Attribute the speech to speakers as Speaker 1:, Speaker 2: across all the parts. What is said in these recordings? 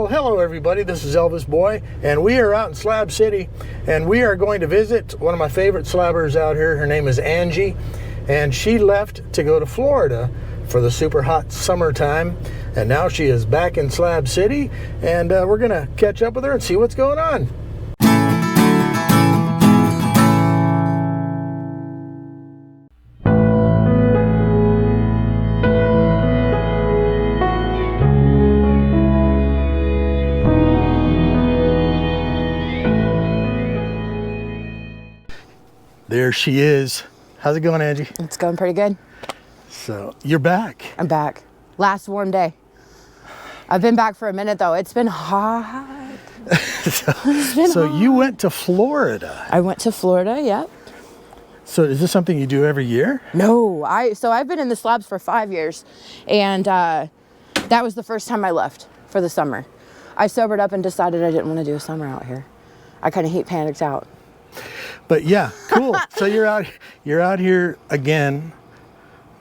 Speaker 1: Well, hello everybody, this is Elvis Boy, and we are out in Slab City, and we are going to visit one of my favorite slabbers out here. Her name is Angie, and she left to go to Florida for the super hot summertime, and now she is back in Slab City, and we're going to catch up with her and see what's going on. There she is. How's it going, Angie?
Speaker 2: It's going pretty good.
Speaker 1: So, you're back.
Speaker 2: I'm back. Last warm day. I've been back for a minute though. It's been hot.
Speaker 1: So you went to Florida.
Speaker 2: I went to Florida, yep.
Speaker 1: So is this something you do every year?
Speaker 2: No, I've been in the slabs for 5 years, and that was the first time I left for the summer. I sobered up and decided I didn't want to do a summer out here. I kind of heat panicked out.
Speaker 1: But yeah, cool. So you're out here again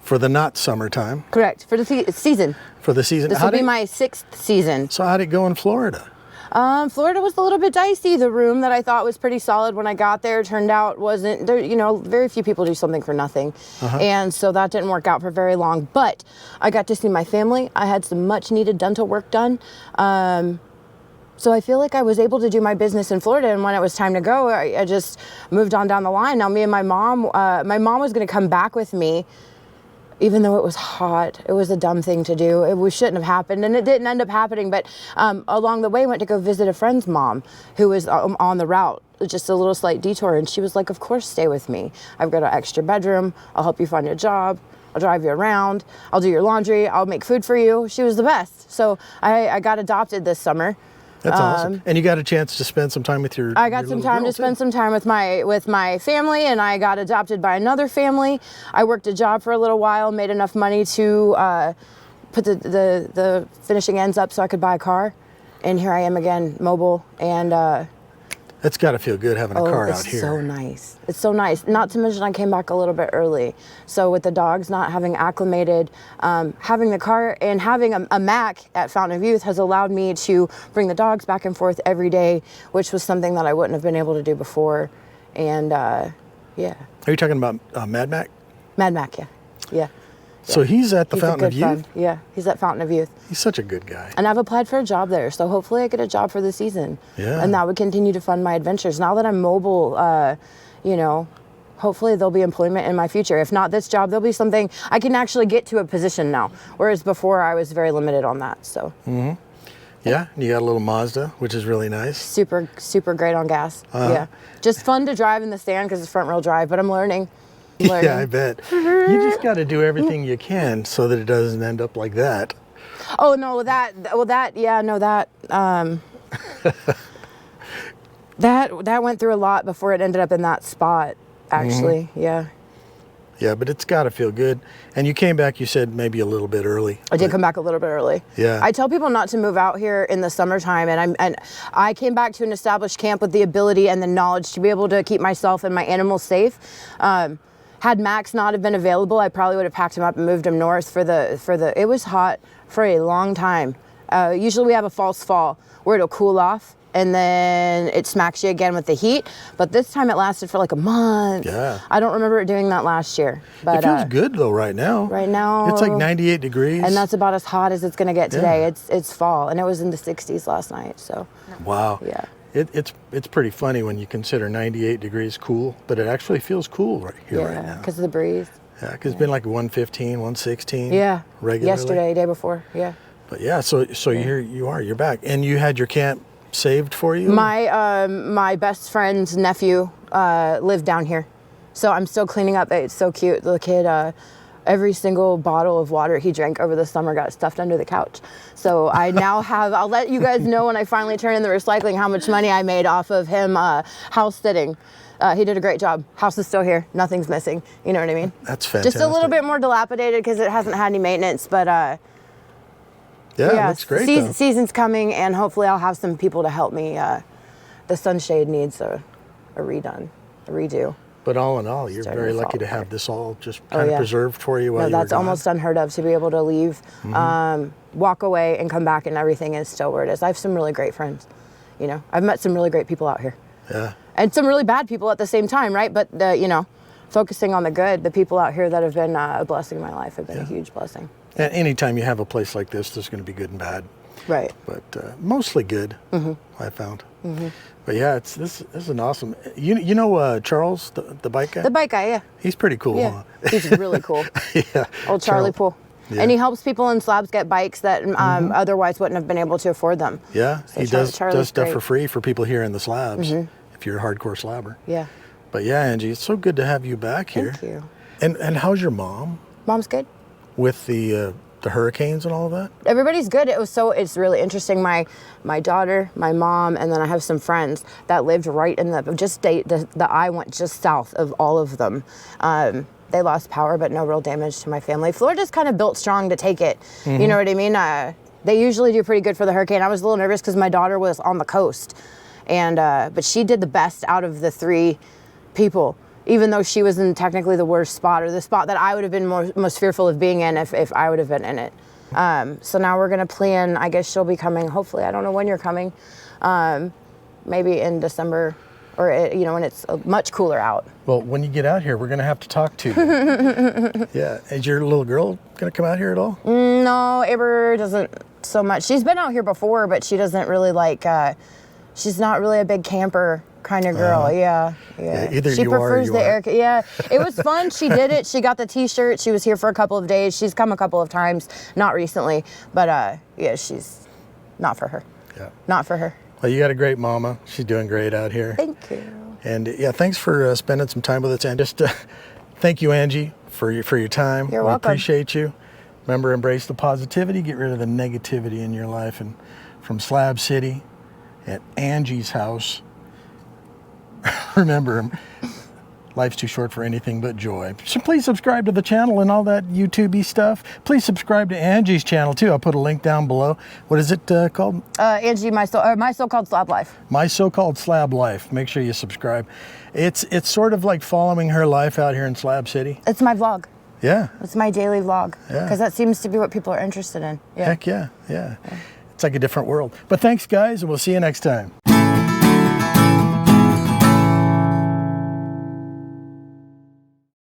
Speaker 1: for the not summertime.
Speaker 2: Correct, for the season.
Speaker 1: For the season.
Speaker 2: This will be my 6th season.
Speaker 1: So how'd it go in Florida?
Speaker 2: Florida was a little bit dicey. The room that I thought was pretty solid when I got there turned out wasn't. There, you know, very few people do something for nothing, and so that didn't work out for very long. But I got to see my family. I had some much needed dental work done. So I feel like I was able to do my business in Florida, and when it was time to go, I just moved on down the line. Now me and my mom was going to come back with me, even though it was hot. It was a dumb thing to do. It shouldn't have happened, and it didn't end up happening. But along the way, I went to go visit a friend's mom who was on the route, just a little slight detour, and she was like, of course, stay with me. I've got an extra bedroom. I'll help you find a job. I'll drive you around. I'll do your laundry. I'll make food for you. She was the best. So I got adopted this summer.
Speaker 1: That's awesome. And you got a chance to spend some time with your
Speaker 2: I got some time to spend some time with my family, and I got adopted by another family. I worked a job for a little while, made enough money to put the finishing ends up so I could buy a car. And here I am again, mobile, and
Speaker 1: it's got to feel good having a car out here.
Speaker 2: It's so nice. It's so nice. Not to mention I came back a little bit early. So with the dogs not having acclimated, having the car and having a Mac at Fountain of Youth has allowed me to bring the dogs back and forth every day, which was something that I wouldn't have been able to do before. And yeah.
Speaker 1: Are you talking about Mad Mac?
Speaker 2: Mad Mac, yeah. Yeah.
Speaker 1: So he's at the Fountain of Youth?
Speaker 2: Friend. Yeah, he's at Fountain of Youth.
Speaker 1: He's such a good guy.
Speaker 2: And I've applied for a job there, so hopefully I get a job for the season.
Speaker 1: Yeah.
Speaker 2: And that would continue to fund my adventures. Now that I'm mobile, you know, hopefully there'll be employment in my future. If not this job, there'll be something I can actually get to a position now, whereas before I was very limited on that. So.
Speaker 1: Mm-hmm. Yeah, and you got a little Mazda, which is really nice.
Speaker 2: Super, super great on gas. Yeah. Just fun to drive in the stand because it's front wheel drive, but I'm learning.
Speaker 1: Yeah, I bet. You just got to do everything you can so that it doesn't end up like that.
Speaker 2: Oh, no, that went through a lot before it ended up in that spot, actually. Yeah.
Speaker 1: Yeah, but it's got to feel good. And you came back, you said, maybe a little bit early.
Speaker 2: I did come back a little bit early.
Speaker 1: Yeah.
Speaker 2: I tell people not to move out here in the summertime, and I came back to an established camp with the ability and the knowledge to be able to keep myself and my animals safe. Had Max not have been available, I probably would have packed him up and moved him north for the. It was hot for a long time. Usually we have a false fall where it'll cool off and then it smacks you again with the heat. But this time it lasted for like a month.
Speaker 1: Yeah.
Speaker 2: I don't remember it doing that last year. But
Speaker 1: it feels good though right now.
Speaker 2: Right now.
Speaker 1: It's like 98 degrees.
Speaker 2: And that's about as hot as it's going to get today. Yeah. It's fall, and it was in the 60s last night. So.
Speaker 1: Wow.
Speaker 2: Yeah.
Speaker 1: It's pretty funny when you consider 98 degrees cool, but it actually feels cool right here right now.
Speaker 2: Yeah, because of the breeze.
Speaker 1: Yeah, because it's been like 115, 116.
Speaker 2: Yeah.
Speaker 1: Regularly.
Speaker 2: Yesterday, day before. Yeah.
Speaker 1: But yeah, so here you are. You're back, and you had your camp saved for you.
Speaker 2: My best friend's nephew lived down here, so I'm still cleaning up. It's so cute. The kid. Every single bottle of water he drank over the summer got stuffed under the couch. So I now have, I'll let you guys know when I finally turn in the recycling how much money I made off of him house sitting. He did a great job. House is still here. Nothing's missing. You know what I mean?
Speaker 1: That's fantastic.
Speaker 2: Just a little bit more dilapidated because it hasn't had any maintenance, but
Speaker 1: yeah, it looks great.
Speaker 2: Season's coming, and hopefully I'll have some people to help me. The sunshade needs a redo.
Speaker 1: But all in all, you're
Speaker 2: Starting
Speaker 1: very
Speaker 2: to
Speaker 1: lucky
Speaker 2: fall
Speaker 1: to have
Speaker 2: apart.
Speaker 1: this all just kind of
Speaker 2: yeah.
Speaker 1: preserved for you while
Speaker 2: No,
Speaker 1: you were
Speaker 2: that's
Speaker 1: gone.
Speaker 2: almost unheard of, to be able to leave, walk away and come back and everything is still where it is. I have some really great friends. You know, I've met some really great people out here.
Speaker 1: Yeah.
Speaker 2: And some really bad people at the same time, right? But, you know, focusing on the good, the people out here that have been a blessing in my life have been a huge blessing.
Speaker 1: And anytime you have a place like this, there's going to be good and bad.
Speaker 2: Right.
Speaker 1: But mostly good, I found. But yeah, this is an awesome. You know Charles, the bike guy?
Speaker 2: The bike guy, yeah.
Speaker 1: He's pretty cool,
Speaker 2: Yeah.
Speaker 1: huh?
Speaker 2: He's really cool.
Speaker 1: Yeah.
Speaker 2: Old Charlie Poole.
Speaker 1: Yeah.
Speaker 2: And he helps people in Slabs get bikes that otherwise wouldn't have been able to afford them.
Speaker 1: Yeah,
Speaker 2: So
Speaker 1: he does
Speaker 2: Charlie's
Speaker 1: stuff
Speaker 2: great.
Speaker 1: for free for people here in the Slabs, if you're a hardcore slabber.
Speaker 2: Yeah.
Speaker 1: But yeah, Angie, it's so good to have you back here.
Speaker 2: Thank you.
Speaker 1: And how's your mom
Speaker 2: Mom's good.
Speaker 1: with the hurricanes and all of that?
Speaker 2: Everybody's good. It's really interesting. My daughter, my mom, and then I have some friends that lived right in the I went just south of all of them. They lost power, but no real damage to my family. Florida's kind of built strong to take it. You know what I mean? They usually do pretty good for the hurricane. I was a little nervous because my daughter was on the coast, and but she did the best out of the three people, even though she was in technically the worst spot, or the spot that I would have been most fearful of being in if I would have been in it. So now we're gonna plan. I guess she'll be coming. Hopefully, I don't know when you're coming. Maybe in December, or when it's much cooler out.
Speaker 1: Well, when you get out here, we're going to have to talk to you. Yeah. Is your little girl going to come out here at all?
Speaker 2: No, Amber doesn't so much. She's been out here before, but she doesn't really like. She's not really a big camper kind of girl. Yeah.
Speaker 1: Either
Speaker 2: she
Speaker 1: you are or
Speaker 2: prefers
Speaker 1: you
Speaker 2: the air.
Speaker 1: aren't.
Speaker 2: Yeah, it was fun. She did it. She got the T-shirt. She was here for a couple of days. She's come a couple of times, not recently, but yeah, she's not for her.
Speaker 1: Yeah.
Speaker 2: Not for her.
Speaker 1: Well, you got a great mama. She's doing great out here.
Speaker 2: Thank you.
Speaker 1: And yeah, thanks for spending some time with us. And just thank you, Angie, for your time.
Speaker 2: You're
Speaker 1: We
Speaker 2: welcome.
Speaker 1: appreciate you. Remember, embrace the positivity. Get rid of the negativity in your life. And from Slab City at Angie's house, remember, life's too short for anything but joy. So please subscribe to the channel and all that YouTube-y stuff. Please subscribe to Angie's channel too. I'll put a link down below. What is it called?
Speaker 2: Angie, my so-called Slab Life.
Speaker 1: My So-Called Slab Life. Make sure you subscribe. It's sort of like following her life out here in Slab City.
Speaker 2: It's my vlog.
Speaker 1: Yeah.
Speaker 2: It's my daily vlog.
Speaker 1: Yeah.
Speaker 2: Because that seems to be what people are interested in. Yeah.
Speaker 1: Heck yeah. It's like a different world. But thanks, guys, and we'll see you next time.